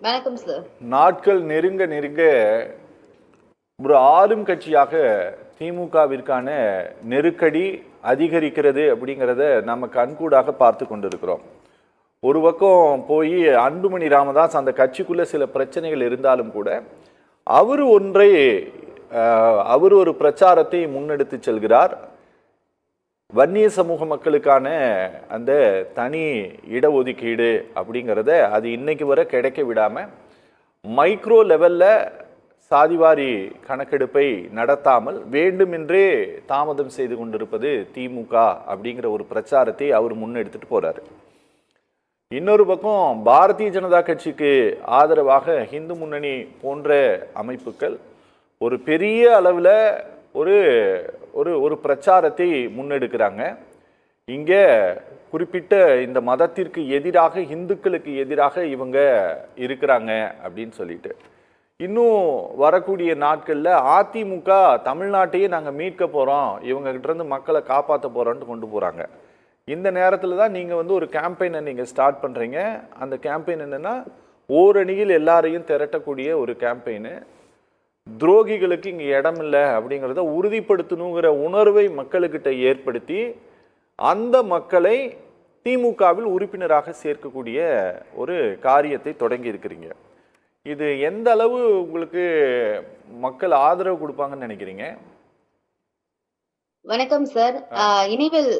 வணக்கம் சார். நாட்கள் நெருங்க நெருங்க ஒரு ஆளும் கட்சியாக திமுகவிற்கான நெருக்கடி அதிகரிக்கிறது அப்படிங்கிறத நம்ம கண்கூடாக பார்த்து கொண்டிருக்கிறோம். ஒரு பக்கம் போய் அன்புமணி ராமதாஸ் அந்த கட்சிக்குள்ள சில பிரச்சனைகள் இருந்தாலும் கூட அவர் ஒரு பிரச்சாரத்தை முன்னெடுத்து செல்கிறார். வன்னிய சமூக மக்களுக்கான அந்த தனி இடஒதுக்கீடு அப்படிங்கிறத அது இன்னைக்கு வரை கிடைக்க விடாமல் மைக்ரோ லெவலில் சாதிவாரி கணக்கெடுப்பை நடத்தாமல் வேண்டுமென்றே தாமதம் செய்து கொண்டிருப்பது திமுக அப்படிங்கிற ஒரு பிரச்சாரத்தை அவர் முன்னெடுத்துட்டு போறாரு. இன்னொரு பக்கம் பாரதிய ஜனதா கட்சிக்கு ஆதரவாக இந்து முன்னணி போன்ற அமைப்புகள் ஒரு பெரிய அளவில் ஒரு ஒரு ஒரு பிரச்சாரத்தை முன்னெடுக்கிறாங்க. இங்கே குறிப்பிட்ட இந்த மதத்திற்கு எதிராக, இந்துக்களுக்கு எதிராக இவங்க இருக்கிறாங்க அப்படின்னு சொல்லிட்டு இன்னும் வரக்கூடிய நாட்களில் அதிமுக தமிழ்நாட்டையே நாங்கள் மீட்க போகிறோம், இவங்ககிட்ட இருந்து மக்களை காப்பாற்ற போகிறோன்ட்டு கொண்டு போகிறாங்க. இந்த நேரத்தில் தான் நீங்கள் ஒரு கேம்பெயினை நீங்கள் ஸ்டார்ட் பண்ணுறீங்க. அந்த கேம்பெயின் என்னென்னா ஓரணியில் எல்லாரையும் திரட்டக்கூடிய ஒரு கேம்பெயின். துரோகிகளுக்கு இங்கே இடம் இல்லை அப்படிங்கிறத உறுதிப்படுத்தணுங்கிற உணர்வை மக்களுக்கிட்ட ஏற்படுத்தி அந்த மக்களை திமுகவில் உறுப்பினராக சேர்க்கக்கூடிய ஒரு காரியத்தை தொடங்கி இருக்கிறீங்க. இது எந்த அளவு உங்களுக்கு மக்கள் ஆதரவு கொடுப்பாங்கன்னு நினைக்கிறீங்க? வணக்கம் சார். இனிவில்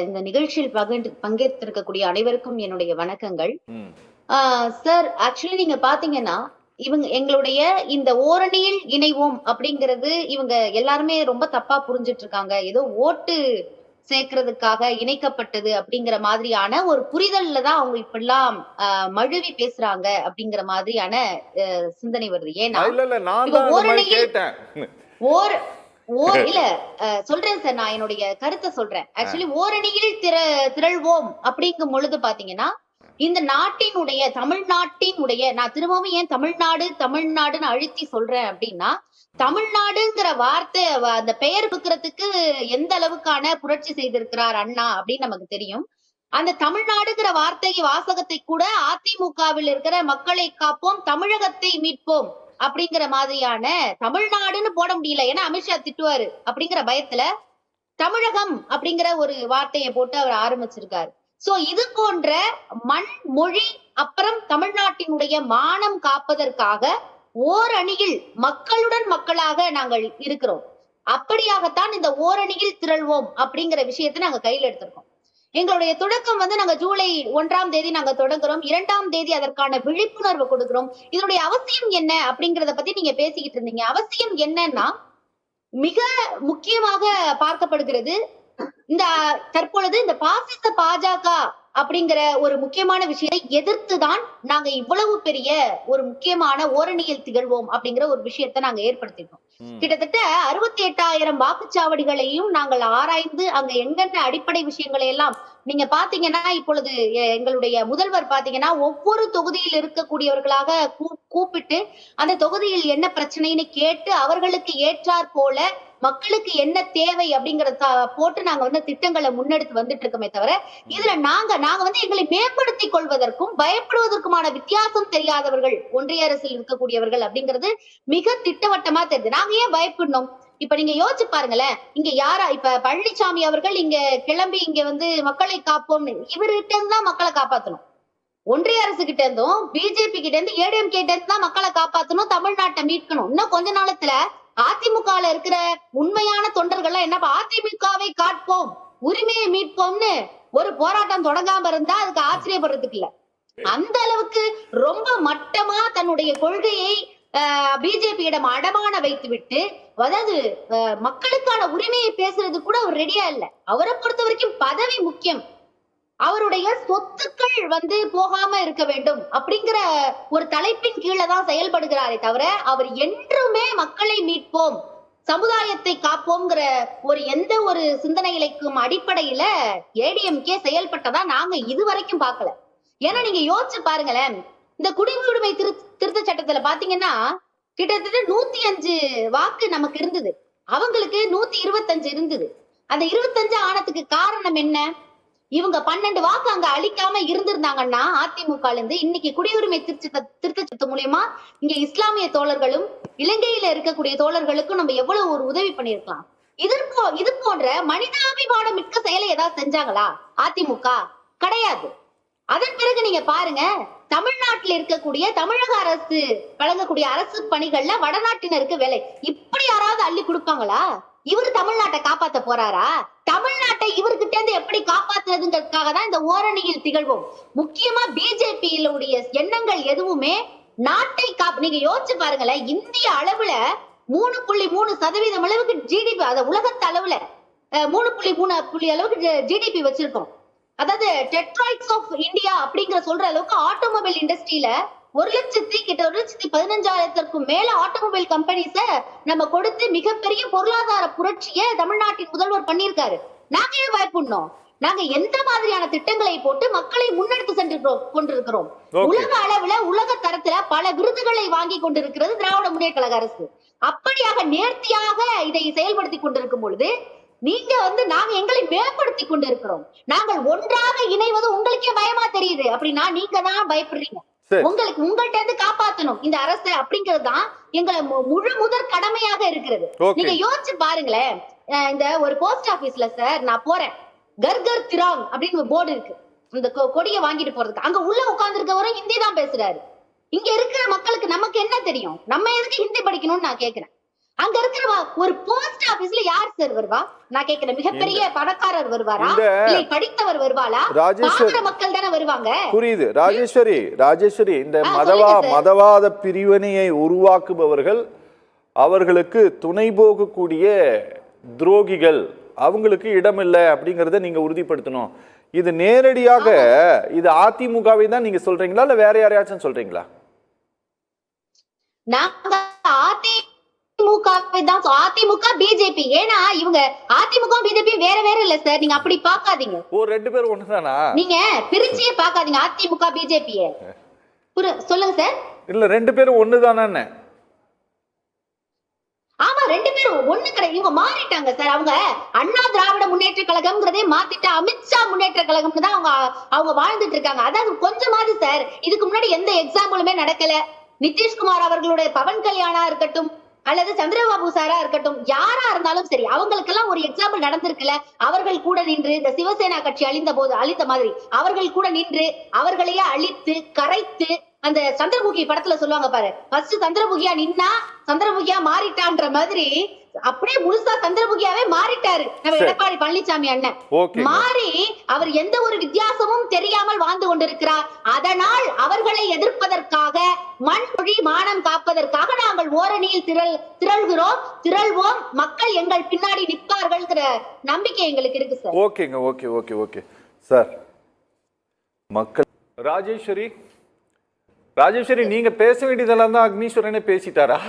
இந்த நிகழ்ச்சியில் பங்கேற்றிருக்கக்கூடிய அனைவருக்கும் என்னுடைய வணக்கங்கள். சார், ஆக்சுவலி நீங்க பாத்தீங்கன்னா எங்களுடைய இந்த ஓரணியில் இணைவோம் அப்படிங்கிறது இவங்க எல்லாருமே ரொம்ப தப்பா புரிஞ்சிட்டு இருக்காங்க. ஏதோ ஓட்டு சேர்க்கறதுக்காக இணைக்கப்பட்டது அப்படிங்கிற மாதிரியான ஒரு புரிதல்ல தான் அவங்க இப்பெல்லாம் மழுவி பேசுறாங்க அப்படிங்கிற மாதிரியான சிந்தனை வருது. ஏன்னா இல்ல சொல்றேன் சார், நான் என்னுடைய கருத்தை சொல்றேன். ஆக்சுவலி ஓரணியில் திரள்வோம் அப்படிங்கும் பொழுது பாத்தீங்கன்னா இந்த நாட்டினுடைய தமிழ்நாட்டினுடைய, நான் திரும்பவும் ஏன் தமிழ்நாடுன்னு அழுத்தி சொல்றேன் அப்படின்னா, தமிழ்நாடுங்கிற வார்த்தை அந்த பெயர் புக்கிறதுக்கு எந்த அளவுக்கான புரட்சி செய்திருக்கிறார் அண்ணா அப்படின்னு நமக்கு தெரியும். அந்த தமிழ்நாடுங்கிற வாசகத்தை கூட அதிமுகவில் இருக்கிற மக்களை காப்போம், தமிழகத்தை மீட்போம் அப்படிங்கிற மாதிரியான தமிழ்நாடுன்னு போட முடியல, ஏன்னா அமித்ஷா திட்டுவாரு அப்படிங்கிற பயத்துல தமிழகம் அப்படிங்கிற ஒரு வார்த்தையை போட்டு அவர் ஆரம்பிச்சிருக்காரு. சோ இது போன்ற மண் மொழி அப்புறம் தமிழ்நாட்டினுடைய மானம் காப்பதற்காக ஓரணியில் மக்களுடன் மக்களாக நாங்கள் இருக்கிறோம். அப்படியாகத்தான் இந்த ஓரணியில் திரள்வோம் அப்படிங்கிற விஷயத்தை நாங்க கையில் எடுத்திருக்கோம். எங்களுடைய தொடக்கம் நாங்க ஜூலை 1ஆம் தேதி நாங்க தொடங்குறோம். 2ஆம் தேதி அதற்கான விழிப்புணர்வு கொடுக்கிறோம். இதனுடைய அவசியம் என்ன அப்படிங்கறத பத்தி நீங்க பேசிக்கிட்டு இருந்தீங்க. அவசியம் என்னன்னா மிக முக்கியமாக பார்க்கப்படுகிறது இந்த தற்பொழுது இந்த பாசிச பாஜக அப்படிங்கிற ஒரு முக்கியமான விஷயத்தை எதிர்த்துதான் நாங்க இவ்வளவு பெரிய ஒரு முக்கியமான ஓரணியில் திகழ்வோம் அப்படிங்கிற ஒரு விஷயத்தை நாங்க ஏற்படுத்திட்டோம். கிட்டத்தட்ட 68,000 வாக்குச்சாவடிகளையும் நாங்கள் ஆராய்ந்து அங்க என்னென்ன அடிப்படை விஷயங்களை எல்லாம் நீங்க பாத்தீங்கன்னா, இப்பொழுது எங்களுடைய முதல்வர் பாத்தீங்கன்னா ஒவ்வொரு தொகுதியில் இருக்கக்கூடியவர்களாக கூப்பிட்டு அந்த தொகுதியில் என்ன பிரச்சனைன்னு கேட்டு அவர்களுக்கு ஏற்றாற் போல மக்களுக்கு என்ன தேவை அப்படிங்கறத போட்டு நாங்க திட்டங்களை முன்னெடுத்து வந்துட்டு இருக்கோமே தவிர, இதுல நாங்க எங்களை மேம்படுத்திக் கொள்வதற்கும் பயப்படுவதற்குமான வித்தியாசம் தெரியாதவர்கள் ஒன்றிய அரசில் இருக்கக்கூடியவர்கள் அப்படிங்கிறது மிக திட்டவட்டமா தெரியுது. நாங்க ஏன் பயப்படணும்? இப்ப நீங்க யோசிச்சு பாருங்களேன், இங்க யாரா இப்ப பழனிசாமி அவர்கள் இங்க கிளம்பி இங்க மக்களை காப்போம்னு இவர்கிட்ட இருந்து தான் மக்களை காப்பாத்தணும். ஒன்றிய அரசு கிட்ட இருந்தும் பிஜேபி கிட்ட இருந்து ஏடிஎம் கிட்ட இருந்து தான் மக்களை காப்பாத்தணும், தமிழ்நாட்டை மீட்கணும். இன்னும் கொஞ்ச நாளத்துல அதிமுகல இருக்கிற உண்மையான தொண்டர்கள் என்ன, அதிமுகவை காட்போம், உரிமையை மீட்போம்னு ஒரு போராட்டம் தொடங்காம இருந்தா அதுக்கு ஆச்சரியப்படுறதுக்கு இல்ல. அந்த அளவுக்கு ரொம்ப மட்டமா தன்னுடைய கொள்கையை பிஜேபியிடம் அடமான வைத்து விட்டு, அதாவது மக்களுக்கான உரிமையை பேசுறது கூட அவர் ரெடியா இல்ல. அவரை பொறுத்த வரைக்கும் பதவி முக்கியம், அவருடைய சொத்துக்கள் போகாம இருக்க வேண்டும் அப்படிங்கிற ஒரு தலைப்பின் கீழே தான் செயல்படுகிறாரே தவிர அவர் என்றுமே மக்களை மீட்போம், சமுதாயத்தை காப்போம்ங்கிற எந்த ஒரு சிந்தனைகளுக்கும் அடிப்படையில ஏடிஎம்கே செயல்பட்டதா நாங்க இதுவரைக்கும் பார்க்கல. ஏன்னா நீங்க யோசிச்சு பாருங்களேன், இந்த குடியுரிமை திருத்த சட்டத்துல பாத்தீங்கன்னா கிட்டத்தட்ட 105 வாக்கு நமக்கு இருந்தது, அவங்களுக்கு 125 இருந்தது. அந்த 25 ஆனதுக்கு காரணம் என்ன? இவங்க 12 வாக்கு அங்க அளிக்காம இருந்திருந்தாங்கன்னா அதிமுக இருந்து இன்னைக்கு குடியுரிமை திருத்த சட்டம் மூலியமா இங்க இஸ்லாமிய தோழர்களும் இலங்கையில இருக்கக்கூடிய தோழர்களுக்கும் நம்ம எவ்வளவு ஒரு உதவி பண்ணிருக்கலாம். இது போன்ற மனிதாபிமானம் மிக்க செயலை ஏதாவது செஞ்சாங்களா அதிமுக? கிடையாது. அதன் பிறகு நீங்க பாருங்க, தமிழ்நாட்டில் இருக்கக்கூடிய தமிழக அரசு வழங்கக்கூடிய அரசு பணிகள்ல வடநாட்டினருக்கு வேலை இப்படி யாராவது அள்ளி கொடுப்பாங்களா? இவரு தமிழ்நாட்டை காப்பாத்த போறாரா? தமிழ்நாட்டை இவர்கிட்ட இருந்து எப்படி காப்பாத்துறதுங்கிறதுக்காக தான் இந்த ஓரணியில் திகழ்வோம். முக்கியமா பிஜேபியிலுடைய எண்ணங்கள் எதுவுமே நாட்டை நீங்க யோசிச்சு பாருங்களேன், இந்திய அளவுல 3.3% அளவுக்கு ஜிடிபி, அத உலகத்து அளவுல 3.3 அளவுக்கு ஜிடிபி வச்சிருக்கோம். அதாவது டெட்ராய்ட்ஸ் ஆஃப் இந்தியா அப்படிங்கிற சொல்ற அளவுக்கு ஆட்டோமொபைல் இண்டஸ்ட்ரியில 1,15,000 மேல ஆட்டோமொபைல் கம்பெனிஸ நம்ம கொடுத்து மிகப்பெரிய பொருளாதார புரட்சியை தமிழ்நாட்டின் முதல்வர் பண்ணியிருக்காரு. நாங்க ஏன் பயப்படணும்? நாங்க எந்த மாதிரியான திட்டங்களை போட்டு மக்களை முன்னெடுத்து சென்று கொண்டிருக்கிறோம். உலக அளவுல உலக தரத்துல பல விருதுகளை வாங்கி கொண்டிருக்கிறது திராவிட முன்னேற்ற கழக அரசு. அப்படியாக நேர்த்தியாக இதை செயல்படுத்தி கொண்டிருக்கும் பொழுது நீங்க நாங்க எங்களை மேம்படுத்தி கொண்டிருக்கிறோம். நாங்கள் ஒன்றாக இணைவது உங்களுக்கே பயமா தெரியுது அப்படின்னா நீங்க தான் பயப்படுறீங்க. உங்கள்கிட்ட இருந்து காப்பாற்றணும் இந்த அரசு அப்படிங்கறதுதான் எங்களை முழு முதற் கடமையாக இருக்கிறது. நீங்க யோசிச்சு பாருங்களேன், இந்த ஒரு போஸ்ட் ஆபீஸ்ல சார் நான் போறேன், கர்கர் திராங் அப்படின்னு ஒரு போர்டு இருக்கு, இந்த கொடியை வாங்கிட்டு போறதுக்கு. அங்க உள்ள உட்கார்ந்து இருக்கவரும் ஹிந்தி தான் பேசுறாரு. இங்க இருக்கிற மக்களுக்கு நமக்கு என்ன தெரியும்? நம்ம எதுக்கு ஹிந்தி படிக்கணும்னு நான் கேக்குறேன். அங்க இருக்கிற ஒரு போஸ்ட் ஆபீஸ்ல யார் சார் வருவா? நான் கேக்குறேன். மிகப்பெரிய பணக்காரர் வருவாரா, இல்லை படித்தவர் வருவாளா? பாமர மக்கள் தானே வருவாங்க. புரியுது ராஜேஸ்வரி. இந்த மதவாத பிரிவினையை உருவாக்குபவர்கள், அவர்களுக்கு துணை போகக்கூடிய துரோகிகள், அவங்களுக்கு இடமில்லை அப்படிங்கறத நீங்க உறுதிப்படுத்தணும். இது நேரடியாக இது அதிமுகவை தான் நீங்க சொல்றீங்களா இல்ல வேற யாரையாச்சும் சொல்றீங்களா? அதிமுக பிஜேபி. ஏன்னா இவங்க அதிமுக பிஜேபி வேற வேற இல்ல சார், நீங்க அப்படி பாக்காதீங்க. ரெண்டு பேரும் ஒண்ணுதானா? நீங்க பிரிச்சே பாக்காதீங்க அதிமுக பிஜேபி. சொல்லுங்க சார். இல்ல ரெண்டு பேரும் ஒண்ணுதானே? ஆமா, ரெண்டு பேரும் ஒண்ணு கிடையாது. இவங்க மாறிட்டாங்க சார். அவங்க அண்ணா திராவிட முன்னேற்ற கழகம்ங்கிறதே மாத்திட்டு அமித்ஷா முன்னேற்ற கழகம் தான் அவங்க வாழ்ந்துட்டு இருக்காங்க. அதாவது கொஞ்சமாவது சார், இதுக்கு முன்னாடி எந்த எக்ஸாம்பிளுமே நடக்கல. நிதிஷ்குமார் அவர்களுடைய பவன் கல்யாணா இருக்கட்டும் அல்லது சந்திரபாபு சாரா இருக்கட்டும், யாரா இருந்தாலும் சரி, அவங்களுக்கு எல்லாம் ஒரு எக்ஸாம்பிள் நடந்திருக்குல்ல. அவர்கள் கூட நின்று இந்த சிவசேனா கட்சி அழிந்த மாதிரி அவர்கள் கூட நின்று அவர்களையே அழித்து கரைத்து, அந்த சந்திரமுகி படத்துல சொல்லுவாங்க பாரு, ஃபர்ஸ்ட் சந்திரமுகியா நின்னா சந்திரமுகியா மாறிட்டான்ற மாதிரி அப்படியே முழுசா சந்திரமுகியாவே மாறிட்டாரு நம்ம எடப்பாடி பழனிசாமி அண்ணன். மாறி அவர் எந்த ஒரு வித்தியாசமும் தெரியாமல் வாழ்ந்து கொண்டிருக்கிறார். அதனால் அவர்களை எதிர்ப்பதற்காக, மண்மொழி மானம் காப்பதற்காக நாங்கள் ஓரணியில் திரள்வோம். மக்கள் எங்கள் பின்னாடி நிற்பார்கள்ங்கிற நம்பிக்கை எங்களுக்கு இருக்கு சார். Okay sir. மக்கள் ராஜேஸ்வரி நீங்க பேச வேண்டியதெல்லாம் தான் அக்னீஸ்வரனே பேசிட்டாரா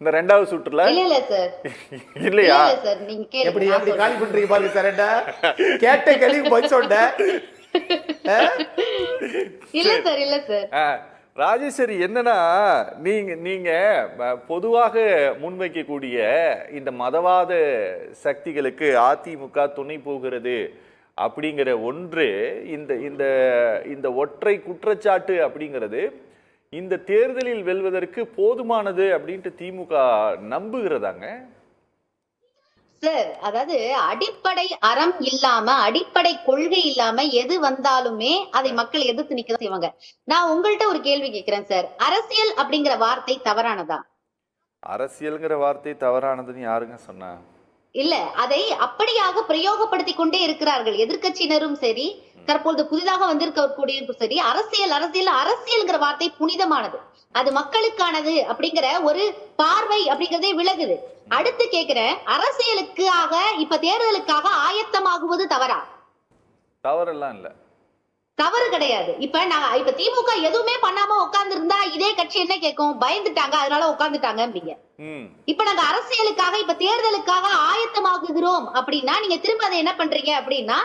இந்த ரெண்டாவது சுற்றுல? இல்ல சார். இல்லையா சார்? நீங்க எப்படி காலி பண்றீங்க பாருங்க சார். கேட்ட கேள்வி போய் சொன்ன. இல்ல சார். ராஜேஸ்வரி, என்னன்னா நீங்க பொதுவாக முன்வைக்கக்கூடிய இந்த மதவாத சக்திகளுக்கு அதிமுக துணை போகிறது அப்படிங்கிற ஒன்று, இந்த ஒற்றை குற்றச்சாட்டு அப்படிங்கிறது இந்த தேர்தலில் வெல்வதற்கு போதுமானது அப்படின்ட்டு திமுக நம்புகிறதாங்க சார்? அதாவது அடிப்படை அறம் இல்லாம, அடிப்படை கொள்கை இல்லாம எது வந்தாலுமே அதை மக்கள் எதிர்த்து நிக்க செய்வாங்க. நான் உங்கள்கிட்ட ஒரு கேள்வி கேட்கிறேன் சார். அரசியல் அப்படிங்கிற வார்த்தை தவறானதா? அரசியல்ங்கிற வார்த்தை தவறானதுன்னு யாருங்க சொன்னா? இல்ல, அதை அப்படியாக பிரயோகப்படுத்தி கொண்டே இருக்கிறார்கள் எதிர்கட்சியினரும் சரி, தற்போது புதிதாக வந்திருக்கக்கூடியும் சரி. அரசியல்ங்கிற வார்த்தை புனிதமானது, அது மக்களுக்கானது அப்படிங்கிற ஒரு பார்வை அப்படிங்கறதே விலகுது. அடுத்து கேக்குறேன், அரசியலுக்காக இப்ப தேர்தலுக்காக ஆயத்தமாகுவது தவறா? தவறெல்லாம் இல்ல, தவறு கிடையாது. இப்ப திமுக எதுவுமே பண்ணாம உட்கார்ந்து இருந்தா இதே கட்சி என்ன கேட்கும்? பயந்துட்டாங்க அதனால உட்கார்ந்துட்டாங்க அப்படிங்க. இப்ப நாங்க அரசியலுக்காக இப்ப தேர்தலுக்காக ஆயத்தமாகுகிறோம் அப்படின்னா நீங்க திரும்ப அதை என்ன பண்றீங்க அப்படின்னா,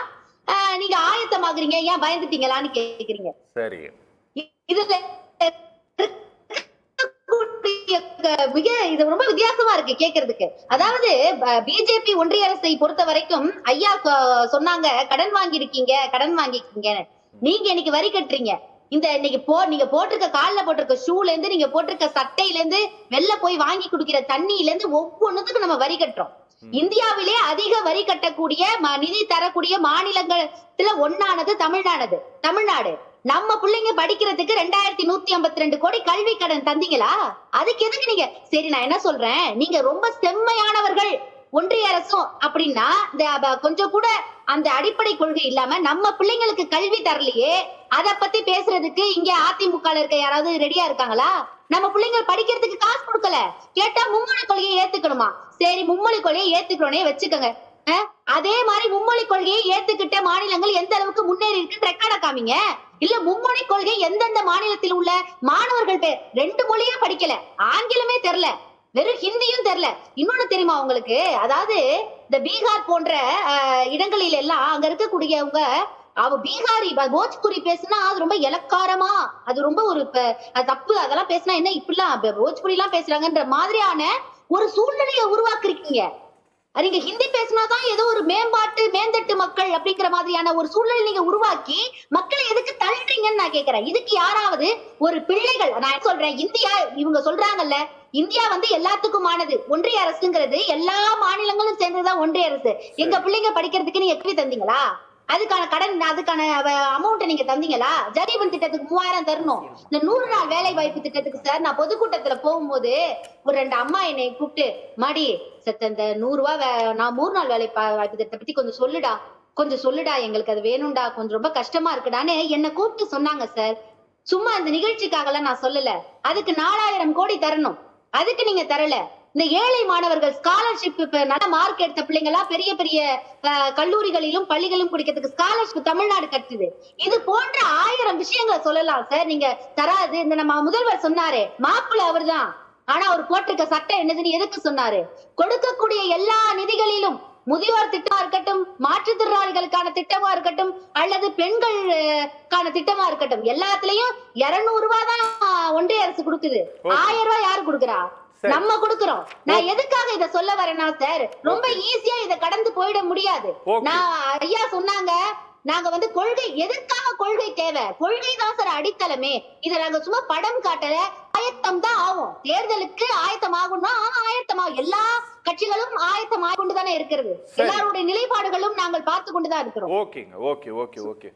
நீங்க ஆயத்தமாகறீங்க, ஏன் பயந்துட்டீங்களான்னு கேக்குறீங்க. சரி, இதுல மிக இது ரொம்ப வித்தியாசமா இருக்கு கேக்குறதுக்கு. அதாவது பிஜேபி ஒன்றிய அரசை பொறுத்த வரைக்கும் ஐயா சொன்னாங்க கடன் வாங்கியிருக்கீங்க, கடன் வாங்கிருக்கீங்க. நீங்க இன்னைக்கு வரி கட்டுறீங்க. இந்த இன்னைக்கு நீங்க போட்டிருக்க கால்ல போட்டிருக்க ஷூல இருந்து நீங்க போட்டிருக்க சட்டையில இருந்து வெளில போய் வாங்கி குடிக்கிற தண்ணியில இருந்து ஒவ்வொன்றுத்துக்கும் நம்ம வரி கட்டுறோம். இந்தியாவிலே அதிக வரி கட்டக்கூடிய நிதி தரக்கூடிய மாநிலங்கள்ல ஒன்னானது தமிழ்நாடு. நம்ம பிள்ளைங்க படிக்கிறதுக்கு 2152 கோடி கல்வி கடன் தந்தீங்களா? அதுக்கு எதுக்கு நீங்க சரி நான் என்ன சொல்றேன், நீங்க ரொம்ப செம்மையானவர்கள் ஒன்றிய அரசும் அப்படின்னா இந்த கொஞ்சம் கூட அந்த அடிப்படை கொள்கை இல்லாம நம்ம பிள்ளைங்களுக்கு கல்வி தரலையே, அத பத்தி பேசுறதுக்கு இங்க அதிமுக இருக்க யாராவது ரெடியா இருக்காங்களா? நம்ம பிள்ளைங்க படிக்கிறதுக்கு காசு கொடுக்கல, கேட்டா மும்மொழி கொள்கையை ஏத்துக்கணுமா? சரி மும்மொழி கொள்கையை ஏத்துக்கணும்னே வச்சுக்கோங்க. அதே மாதிரி மும்மொழி கொள்கையை ஏத்துக்கிட்ட மாநிலங்கள் எந்த அளவுக்கு முன்னேறி இருக்குன்னு ரெக்கார்ட காமிங்க. இல்ல மும்மொழி கொள்கை எந்தெந்த மாநிலத்தில் உள்ள மாணவர்கள் 2 மொழியும் படிக்கல, ஆங்கிலமே தெரியல, வெறும் ஹிந்தியும் தெரியல. இன்னொன்னு தெரியுமா உங்களுக்கு, அதாவது இந்த பீகார் போன்ற இடங்களில் எல்லாம் அங்க இருக்கக்கூடியவங்க அவ பீகாரி போஜ்புரி பேசுனா அது ரொம்ப இலக்காரமா, அது ரொம்ப ஒரு தப்பு, அதெல்லாம் பேசினா என்ன இப்படிலாம் போஜ்புரி எல்லாம் பேசுறாங்கன்ற மாதிரியான ஒரு சூழ்நிலையை உருவாக்குறீங்க. நீங்க ஹிந்தி பேசினாதான் ஏதோ ஒரு மேந்தட்டு மக்கள் அப்படிங்கிற மாதிரியான ஒரு சூழ்நிலை நீங்க உருவாக்கி மக்களை எதுக்கு தள்ளுறீங்கன்னு நான் கேக்குறேன். இதுக்கு யாராவது ஒரு பிள்ளைகள், நான் சொல்றேன் இந்தியா இவங்க சொல்றாங்கல்ல, இந்தியா எல்லாத்துக்குமானது, ஒன்றிய அரசுங்கிறது எல்லா மாநிலங்களும் சேர்ந்ததுதான் ஒன்றிய அரசு. எங்க பிள்ளைங்க படிக்கிறதுக்கு நீங்க எப்படி தந்தீங்களா? அதுக்கான கடன், அதுக்கான அமௌண்ட் நீங்க தந்தீங்களா? ஜரீபன் திட்டத்துக்கு 3000 தரணும். இந்த 100 நாள் வேலை வாய்ப்பு திட்டத்துக்கு சார் நான் பொதுக்கூட்டத்துல போகும்போது ஒரு 2 அம்மா என்னை கூப்பிட்டு, மாடி சத்த இந்த 100 ரூபாய் நான் 3 நாள் வேலை வாய்ப்பு திட்டத்தை பத்தி கொஞ்சம் சொல்லுடா, எங்களுக்கு அது வேணும்டா, கொஞ்சம் ரொம்ப கஷ்டமா இருக்குடான்னு என்ன கூப்பிட்டு சொன்னாங்க சார். சும்மா இந்த நிகழ்ச்சிக்காக நான் சொல்லல, அதுக்கு 4000 கோடி தரணும், அதுக்கு நீங்க தரல. இந்த ஏழை மாணவர்கள் ஸ்காலர்ஷிப், இப்ப நல்ல மார்க் எடுத்த பிள்ளைங்க எல்லாம் பெரிய பெரிய கல்லூரிகளிலும் பள்ளிகளிலும் குடிக்கிறதுக்கு ஸ்காலர்ஷிப் தமிழ்நாடு கட்டுது. இது போன்ற 1000 விஷயங்களை சொல்லலாம் சார். நீங்க தராது. இந்த நம்ம முதல்வர் சொன்னாரு, மாப்பிள்ளை அவர்தான், ஆனா அவர் போட்டிருக்க சட்டம் என்னதுன்னு எதுக்கு சொன்னாரு? கொடுக்கக்கூடிய எல்லா நிதிகளிலும் முதியோர் திட்டமா இருக்கட்டும், மாற்றுத்திறனாளிகளுக்கான திட்டமா இருக்கட்டும், அல்லது பெண்களுக்கான திட்டமா இருக்கட்டும், எல்லாத்துலயும் 200 ரூபாய் தான் ஒன்றிய அரசு கொடுக்குது. 1000 ரூபாய் யாரு கொடுக்குறா? நம்ம கொடுக்கிறோம். நான் எதுக்காக இத சொல்ல வரேன்னா சார், ரொம்ப ஈஸியா இத கடந்து போயிட முடியாது. நான் ஐயா சொன்னாங்க, நாங்க கொள்கை, எதற்காக கொள்கை தேவை? கொள்கை தான் சார் அடித்தளமே. இத நாங்க சும்மா படம் காட்டல, ஆயத்தம் தான் ஆகும். தேர்தலுக்கு ஆயத்தம் ஆகும்னா ஆயத்தமாகும். எல்லா கட்சிகளும் ஆயத்தமாக கொண்டுதானே இருக்கிறது. எல்லாருடைய நிலைப்பாடுகளும் நாங்கள் பார்த்து கொண்டுதான் இருக்கிறோம். ஓகேங்க, ஓகே.